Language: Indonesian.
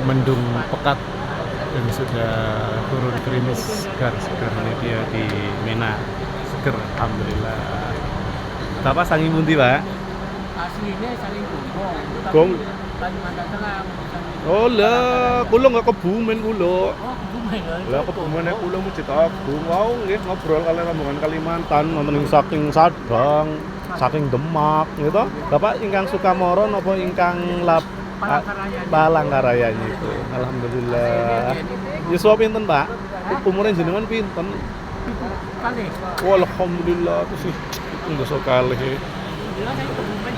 mendung pekat dan sudah turun gerimis segar ini dia di Mena. Seger, alhamdulillah. Bapak saking pundi, Pak? Aslinya saling Gong. Gong. Kalimantan Tengah. Oh lah, kula nggak Kebumen kula. Oh, Kebumen ya. Lah Kebumen kula mujud Agung. Mau nggih ngobrol kalian rombongan Kalimantan wonten ing saking Sadang, saking Demak gitu. Bapak ingkang Sukamoro napa ingkang Palangkaraya itu. Alhamdulillah. Yuswa pinten, Pak? Umure jenengan pinten? Kali. Alhamdulillah, terus nggak sekali. Alhamdulillah saya Kebumen.